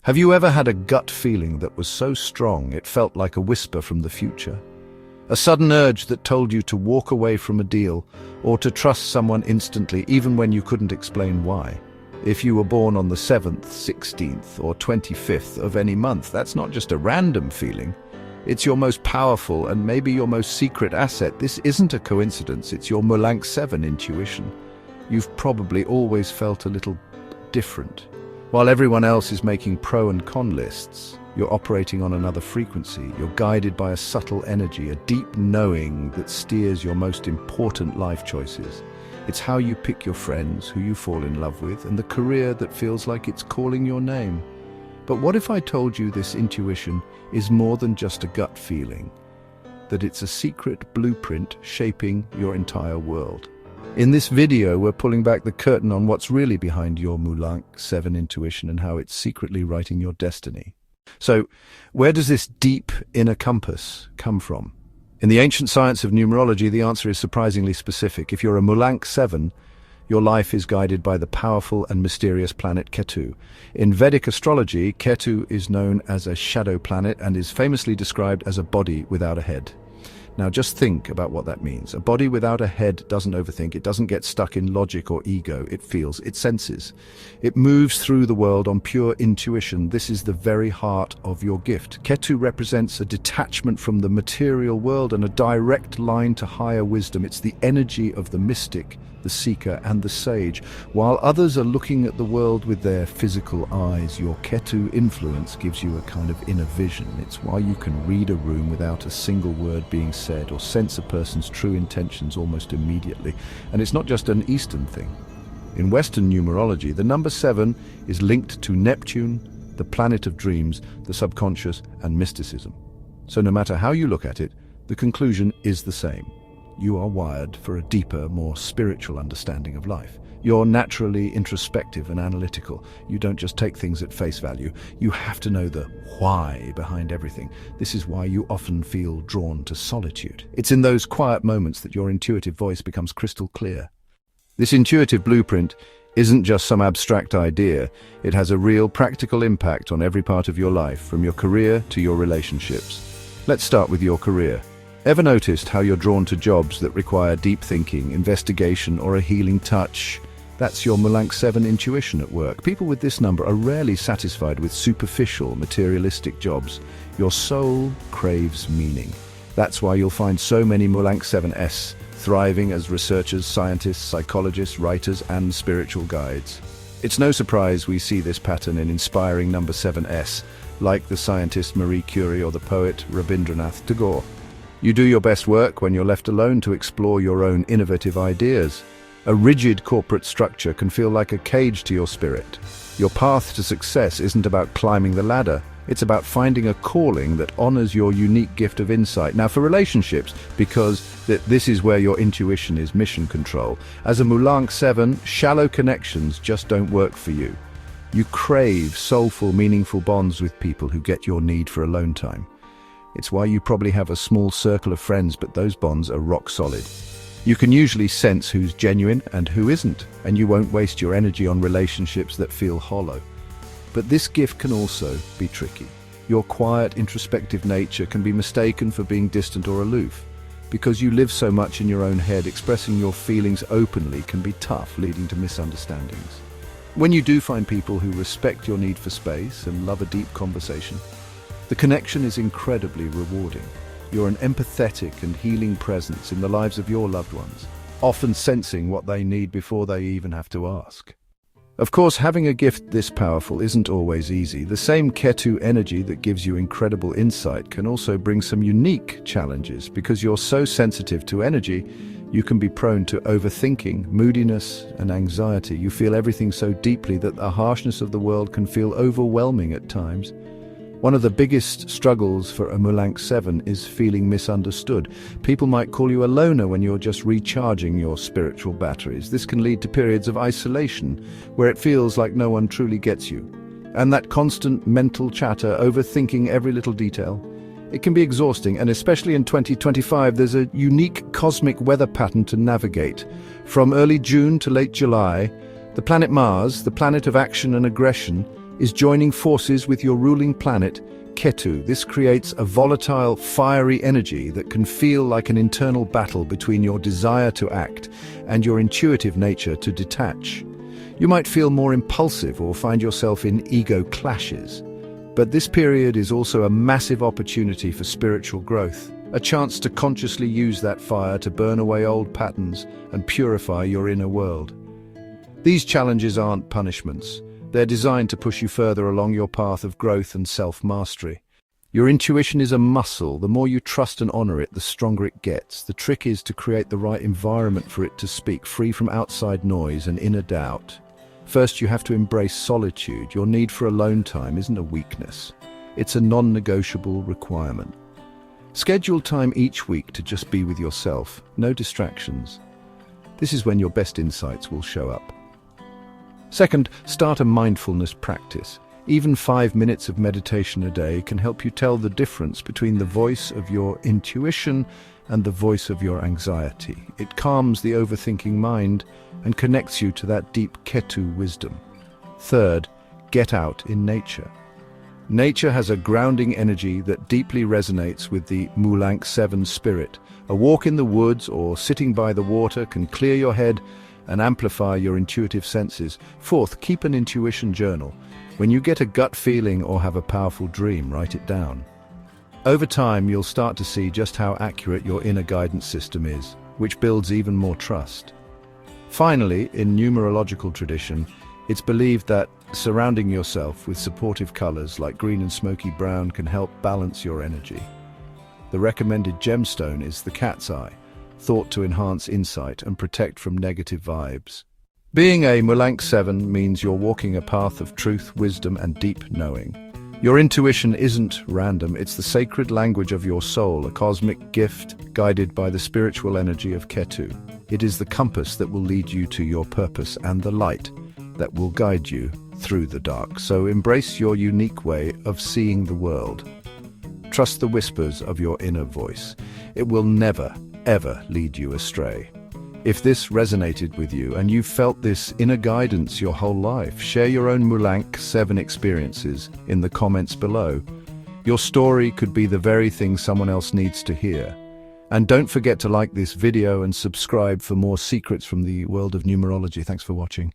Have you ever had a gut feeling that was so strong it felt like a whisper from the future? A sudden urge that told you to walk away from a deal or to trust someone instantly even when you couldn't explain why? If you were born on the 7th, 16th or 25th of any month, that's not just a random feeling. It's your most powerful and maybe your most secret asset. This isn't a coincidence, it's your Mulank 7 intuition. You've probably always felt a little different. While everyone else is making pro and con lists, you're operating on another frequency. You're guided by a subtle energy, a deep knowing that steers your most important life choices. It's how you pick your friends, who you fall in love with, and the career that feels like it's calling your name. But what if I told you this intuition is more than just a gut feeling? That it's a secret blueprint shaping your entire world? In this video, we're pulling back the curtain on what's really behind your Mulank 7 intuition and how it's secretly writing your destiny. So, where does this deep inner compass come from? In the ancient science of numerology, the answer is surprisingly specific. If you're a Mulank 7, your life is guided by the powerful and mysterious planet Ketu. In Vedic astrology, Ketu is known as a shadow planet and is famously described as a body without a head. Now just think about what that means. A body without a head doesn't overthink, it doesn't get stuck in logic or ego, it feels, it senses. It moves through the world on pure intuition. This is the very heart of your gift. Ketu represents a detachment from the material world and a direct line to higher wisdom. It's the energy of the mystic, the seeker and the sage. While others are looking at the world with their physical eyes, your Ketu influence gives you a kind of inner vision. It's why you can read a room without a single word being said or sense a person's true intentions almost immediately. And it's not just an Eastern thing. In Western numerology, the number 7 is linked to Neptune, the planet of dreams, the subconscious and mysticism. So no matter how you look at it, the conclusion is the same. You are wired for a deeper, more spiritual understanding of life. You're naturally introspective and analytical. You don't just take things at face value. You have to know the why behind everything. This is why you often feel drawn to solitude. It's in those quiet moments that your intuitive voice becomes crystal clear. This intuitive blueprint isn't just some abstract idea. It has a real practical impact on every part of your life, from your career to your relationships. Let's start with your career. Ever noticed how you're drawn to jobs that require deep thinking, investigation, or a healing touch? That's your Mulank 7 intuition at work. People with this number are rarely satisfied with superficial, materialistic jobs. Your soul craves meaning. That's why you'll find so many Mulank 7s thriving as researchers, scientists, psychologists, writers, and spiritual guides. It's no surprise we see this pattern in inspiring number 7s, like the scientist Marie Curie or the poet Rabindranath Tagore. You do your best work when you're left alone to explore your own innovative ideas. A rigid corporate structure can feel like a cage to your spirit. Your path to success isn't about climbing the ladder. It's about finding a calling that honors your unique gift of insight. Now for relationships, because this is where your intuition is mission control. As a Mulank 7, shallow connections just don't work for you. You crave soulful, meaningful bonds with people who get your need for alone time. It's why you probably have a small circle of friends, but those bonds are rock solid. You can usually sense who's genuine and who isn't, and you won't waste your energy on relationships that feel hollow. But this gift can also be tricky. Your quiet, introspective nature can be mistaken for being distant or aloof. Because you live so much in your own head, expressing your feelings openly can be tough, leading to misunderstandings. When you do find people who respect your need for space and love a deep conversation, the connection is incredibly rewarding. You're an empathetic and healing presence in the lives of your loved ones, often sensing what they need before they even have to ask. Of course, having a gift this powerful isn't always easy. The same Ketu energy that gives you incredible insight can also bring some unique challenges. Because you're so sensitive to energy, you can be prone to overthinking, moodiness, and anxiety. You feel everything so deeply that the harshness of the world can feel overwhelming at times. One of the biggest struggles for a Mulank 7 is feeling misunderstood. People might call you a loner when you're just recharging your spiritual batteries. This can lead to periods of isolation, where it feels like no one truly gets you. And that constant mental chatter, overthinking every little detail, it can be exhausting, and especially in 2025, there's a unique cosmic weather pattern to navigate. From early June to late July, the planet Mars, the planet of action and aggression, is joining forces with your ruling planet, Ketu. This creates a volatile, fiery energy that can feel like an internal battle between your desire to act and your intuitive nature to detach. You might feel more impulsive or find yourself in ego clashes. But this period is also a massive opportunity for spiritual growth, a chance to consciously use that fire to burn away old patterns and purify your inner world. These challenges aren't punishments. They're designed to push you further along your path of growth and self-mastery. Your intuition is a muscle. The more you trust and honor it, the stronger it gets. The trick is to create the right environment for it to speak, free from outside noise and inner doubt. First, you have to embrace solitude. Your need for alone time isn't a weakness. It's a non-negotiable requirement. Schedule time each week to just be with yourself. No distractions. This is when your best insights will show up. Second, start a mindfulness practice. Even 5 minutes of meditation a day can help you tell the difference between the voice of your intuition and the voice of your anxiety. It calms the overthinking mind and connects you to that deep Ketu wisdom. Third, get out in nature. Nature has a grounding energy that deeply resonates with the Mulank 7 spirit. A walk in the woods or sitting by the water can clear your head and amplify your intuitive senses. Fourth, keep an intuition journal. When you get a gut feeling or have a powerful dream, write it down. Over time, you'll start to see just how accurate your inner guidance system is, which builds even more trust. Finally, in numerological tradition, it's believed that surrounding yourself with supportive colors like green and smoky brown can help balance your energy. The recommended gemstone is the cat's eye, thought to enhance insight and protect from negative vibes. Being a Mulank 7 means you're walking a path of truth, wisdom, and deep knowing. Your intuition isn't random, it's the sacred language of your soul, a cosmic gift guided by the spiritual energy of Ketu. It is the compass that will lead you to your purpose and the light that will guide you through the dark. So embrace your unique way of seeing the world. Trust the whispers of your inner voice. It will never, ever lead you astray. If this resonated with you and you've felt this inner guidance your whole life, share your own Mulank 7 experiences in the comments below. Your story could be the very thing someone else needs to hear. And don't forget to like this video and subscribe for more secrets from the world of numerology. Thanks for watching.